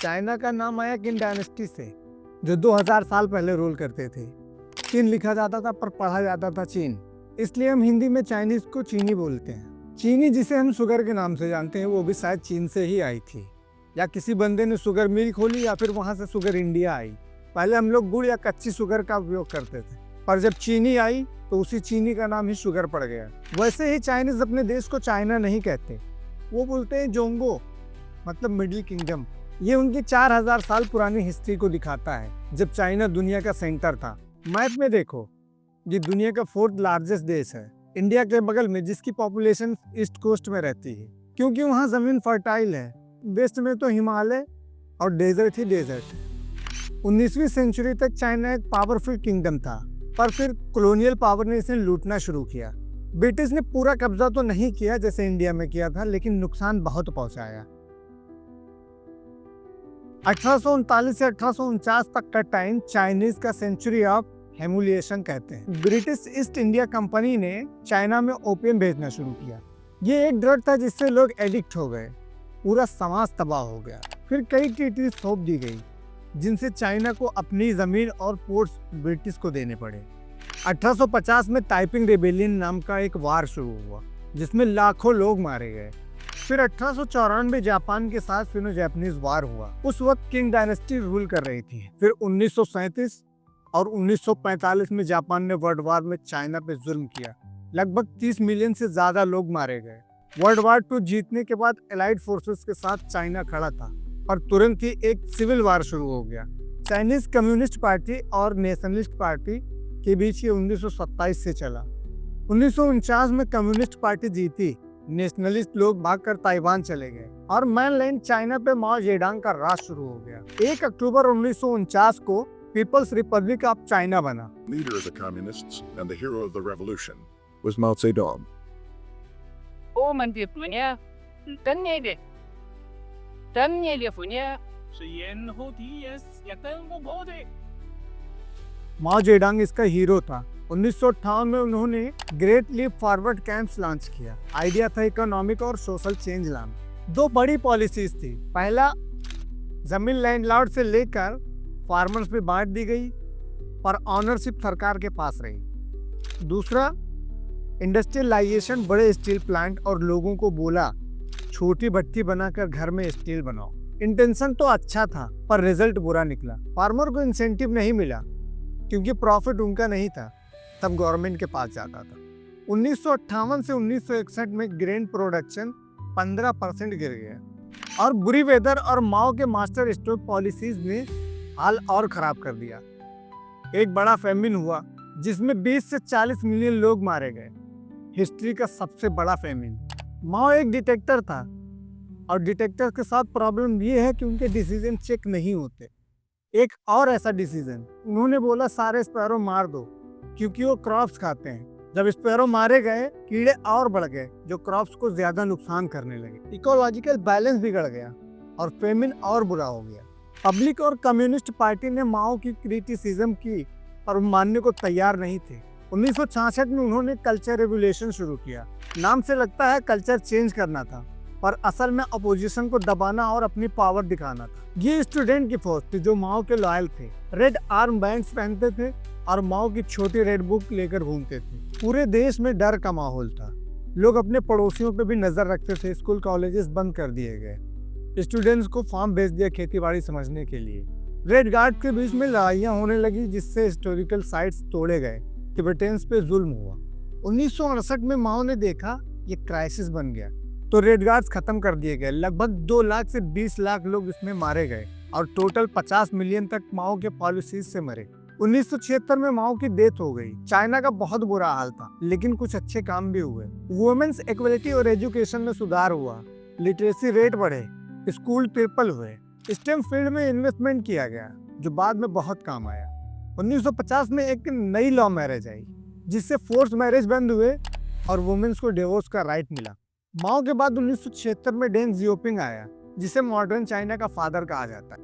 China का नाम आया किन डायनेस्टी से, जो 2000 साल पहले रूल करते थे। चीन लिखा जाता था पर पढ़ा जाता था चीन, इसलिए हम हिंदी में चाइनीज को चीनी बोलते हैं। चीनी जिसे हम शुगर के नाम से जानते हैं वो भी शायद चीन से ही आई थी, या किसी बंदे ने शुगर मिल खोली या फिर वहां से शुगर इंडिया आई। पहले हम लोग गुड़ या कच्ची शुगर का उपयोग करते थे, पर जब चीनी आई तो उसी चीनी का नाम ही शुगर पड़ गया। वैसे ही चाइनीज अपने देश को चाइना नहीं कहते, वो बोलते हैं जोंगो, मतलब मिडिल किंगडम। ये उनकी 4000 साल पुरानी हिस्ट्री को दिखाता है, जब चाइना दुनिया का सेंटर था। मैप में देखो, ये दुनिया का 4th लार्जेस्ट देश है, इंडिया के बगल में, जिसकी पॉपुलेशन ईस्ट कोस्ट में रहती है, क्योंकि वहाँ जमीन फर्टाइल है। वेस्ट में तो हिमालय और डेजर्ट ही डेजर्ट। 19वीं सेंचुरी तक चाइना एक पावरफुल किंगडम था, पर फिर कॉलोनियल पावर ने इसे लूटना शुरू किया। ब्रिटिश ने पूरा कब्जा तो नहीं किया जैसे इंडिया में किया था, लेकिन नुकसान बहुत पहुंचाया। 1839 से 1849 तक का टाइम चाइनीज का सेंचुरी ऑफ ह्यूमिलिएशन कहते हैं। ब्रिटिश ईस्ट इंडिया कंपनी ने चाइना में ओपियम भेजना शुरू किया। ये एक ड्रग था जिससे लोग एडिक्ट हो गए, पूरा समाज तबाह हो गया। फिर कई ट्रीटी सौंप दी गई, जिनसे चाइना को अपनी जमीन और पोर्ट्स ब्रिटिश को देने पड़े। 1850 में ताइपिंग रेबेलियन नाम का एक वार शुरू हुआ, जिसमें लाखों लोग मारे गए। फिर 1894 में जापान के साथ फिनो जापानीज वार हुआ। उस वक्त किंग डायनेस्टी रूल कर रही थी। फिर 1937 और 1945 में जापान ने वर्ल्ड वार में चाइना पे जुल्म किया। लगभग 30 मिलियन से ज्यादा लोग मारे गए। वर्ल्ड वार 2 जीतने के बाद एलाइड फोर्सेस के साथ चाइना खड़ा था, और तुरंत ही एक सिविल वार शुरू हो गया। चाइनीज कम्युनिस्ट पार्टी और नेशनलिस्ट पार्टी के बीच ये 1927 से चला। 1949 में कम्युनिस्ट पार्टी जीती, नेशनलिस्ट लोग भागकर ताइवान चले गए, और मेनलैंड चाइना पे माओ जेडोंग का राज शुरू हो गया। 1 अक्टूबर 1949 को पीपल्स रिपब्लिक ऑफ चाइना बना। Leader of the communists and the hero of the revolution was Mao Zedong. Mao Zedong इसका हीरो था। 1958 में उन्होंने great leap forward camps launch किया। आइडिया था इकोनॉमिक और सोशल चेंज लाना। 2 बड़ी पॉलिसीज थी। पहला, जमीन लैंडलॉर्ड से लेकर फार्मर्स में बांट दी गई, पर ऑनरशिप सरकार के पास रही। दूसरा, इंडस्ट्रियलाइजेशन, बड़े स्टील प्लांट, और लोगों को बोला छोटी भट्टी बनाकर घर में स्टील बनाओ। इंटेंशन तो अच्छा था, पर रिजल्ट बुरा निकला। फार्मर को इंसेंटिव नहीं मिला, क्योंकि प्रॉफिट उनका नहीं था, तब गवर्नमेंट के पास जाता था। 1958 से 1961 में ग्रेन प्रोडक्शन 15% गिर गया, और बुरी वेदर और माओ के मास्टर स्ट्रोक पॉलिसीज ने हाल और खराब कर दिया। एक बड़ा फेमिन हुआ, जिसमें 20 से 40 मिलियन लोग मारे गए। हिस्ट्री का सबसे बड़ा फेमिन। माओ एक डिटेक्टर था, और डिटेक्टर के साथ प्रॉब्लम ये है कि उनके डिसीजन चेक नहीं होते। एक और ऐसा डिसीजन, उन्होंने बोला सारे स्पैरो मार दो, क्योंकि वो क्रॉप्स खाते हैं। जब स्पैरो मारे गए, कीड़े और बढ़ गए, जो क्रॉप्स को ज्यादा नुकसान करने लगे। इकोलॉजिकल बैलेंस बिगड़ गया, और फेमिन और बुरा हो गया। पब्लिक और कम्युनिस्ट पार्टी ने माओ की क्रिटिसिज्म की, पर मानने को तैयार नहीं थे। 1966 में उन्होंने कल्चर रेवोल्यूशन शुरू किया। नाम से लगता है कल्चर चेंज करना था, पर असल में अपोजिशन को दबाना और अपनी पावर दिखाना था। ये स्टूडेंट की फोर्स थी जो माओ के लॉयल थे, रेड आर्म बैंड्स पहनते थे और माओ की छोटी रेड बुक लेकर घूमते थे। पूरे देश में डर का माहौल था। लोग अपने पड़ोसियों पे भी नजर रखते थे। स्कूल कॉलेजेस बंद कर दिए गए। स्टूडेंट्स को फार्म भेज दिया खेतीबाड़ी समझने के लिए। रेड गार्ड के बीच में लड़ाइयाँ होने लगी, जिससे हिस्टोरिकल साइट्स तोड़े गए। तिब्बतियंस पे जुल्म हुआ। 1968 में माओ ने देखा ये क्राइसिस बन गया, तो रेड गार्ड्स खत्म कर दिए गए। लगभग 2 लाख से 20 लाख लोग इसमें मारे गए, और टोटल 50 मिलियन तक माओ के पॉलिसीज से मरे। 1976 में माओ की डेथ हो गई। चाइना का बहुत बुरा हाल था, लेकिन कुछ अच्छे काम भी हुए। वुमेन्स इक्वलिटी और एजुकेशन में सुधार हुआ। लिटरेसी रेट बढ़े, स्कूल ट्रिपल हुए। स्टेम फील्ड में इन्वेस्टमेंट किया गया, जो बाद में बहुत काम आया। 1950 में एक नई लॉ मैरिज आई, जिससे फोर्स मैरिज बंद हुए और वुमेन्स को डिवोर्स का राइट मिला। माओ के बाद 1976 में डेंग जियोपिंग आया, जिसे मॉडर्न चाइना का फादर कहा जाता है।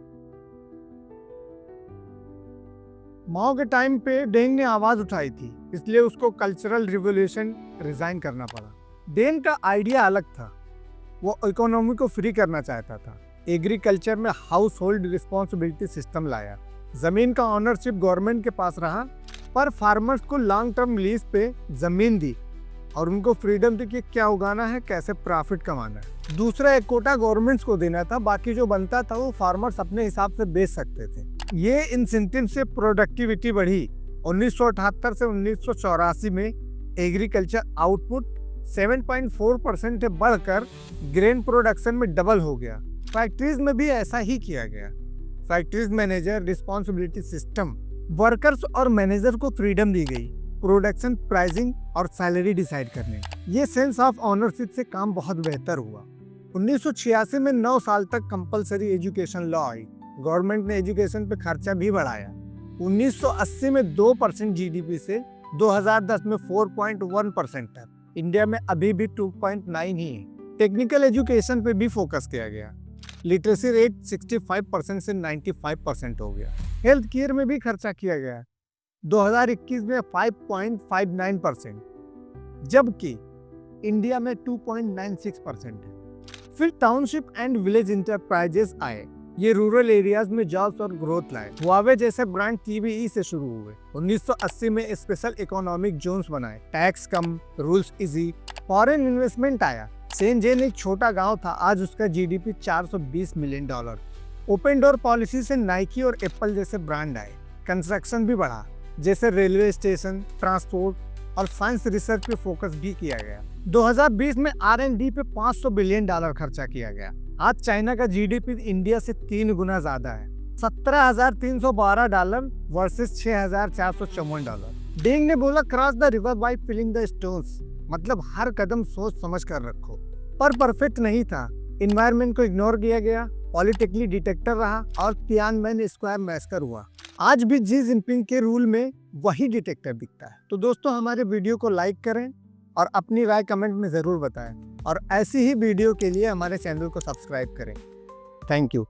माओ के टाइम पे डेंग ने आवाज उठाई थी, इसलिए उसको कल्चरल रिवॉल्यूशन रिजाइन करना पड़ा। डेंग का आइडिया अलग था। वो इकोनॉमी को फ्री करना चाहता था, एग्रीकल्चर में हाउस होल्ड रिस्पॉन्सिबिलिटी सिस्टम लाया। जमीन का ऑनरशिप गवर्नमेंट के पास रहा, पर फार्मर्स को लॉन्ग टर्म लीज पे जमीन दी और उनको फ्रीडम थी कि क्या उगाना है, कैसे प्रॉफिट कमाना है। दूसरा एक कोटा गवर्नमेंट्स को देना था, बाकी जो बनता था वो फार्मर्स अपने हिसाब से बेच सकते थे। ये इंसेंटिव से प्रोडक्टिविटी बढ़ी। 1978 से 1984 में एग्रीकल्चर आउटपुट 7.4% से बढ़कर ग्रेन प्रोडक्शन में डबल हो गया। फैक्ट्रीज में भी ऐसा ही किया गया। Factories manager responsibility system, workers और मैनेजर को फ्रीडम दी गई प्रोडक्शन, प्राइसिंग और सैलरी डिसाइड करने। ये सेंस ऑफ ऑनरशिप से काम बहुत बेहतर हुआ। 1986 में 9 साल तक compulsory education law I. Government ने एजुकेशन पे खर्चा भी बढ़ाया। 1980 में 2% जीडीपी से 2010 में 4.1% तक। इंडिया में अभी भी 2.9 ही है। टेक्निकल एजुकेशन पे भी फोकस किया गया। लिटरेसी रेट 65% से 95% हो गया। हेल्थ केयर में भी खर्चा किया गया। 2021 में 5.59%, जबकि इंडिया में 2.96% है। फिर टाउनशिप एंड विलेज इंटरप्राइजेस आए। ये रूरल एरियाज में जॉब्स और ग्रोथ लाए। हुआवे जैसे ब्रांड टीबीई से शुरू हुए। 1980 में स्पेशल इकोनॉमिक जोन्स बनाए, टैक्स कम, रूल्स इजी। फॉरेन इन्वेस्टमेंट आया। शेनज़ेन एक छोटा गांव था, आज उसका GDP $420 million. Open door policy से नाइकी और एप्पल जैसे ब्रांड आए। कंस्ट्रक्शन भी बढ़ा, जैसे रेलवे स्टेशन, ट्रांसपोर्ट और साइंस रिसर्च पे फोकस भी किया गया। 2020 में R&D पे $500 बिलियन खर्चा किया गया। आज चाइना का जीडीपी इंडिया से 3 गुना ज्यादा है, $17,312 वर्सेस $6,454। डेंग ने बोला cross the river by feeling the stones, मतलब हर कदम सोच समझ कर रखो। पर परफेक्ट नहीं था। इन्वायरमेंट को इग्नोर किया गया, पॉलिटिकली डिटेक्टर रहा और तियानमेन स्क्वायर मैसकर हुआ। आज भी जी जिनपिंग के रूल में वही डिटेक्टर दिखता है। तो दोस्तों, हमारे वीडियो को लाइक करें और अपनी राय कमेंट में ज़रूर बताएं और ऐसी ही वीडियो के लिए हमारे चैनल को सब्सक्राइब करें। Thank you.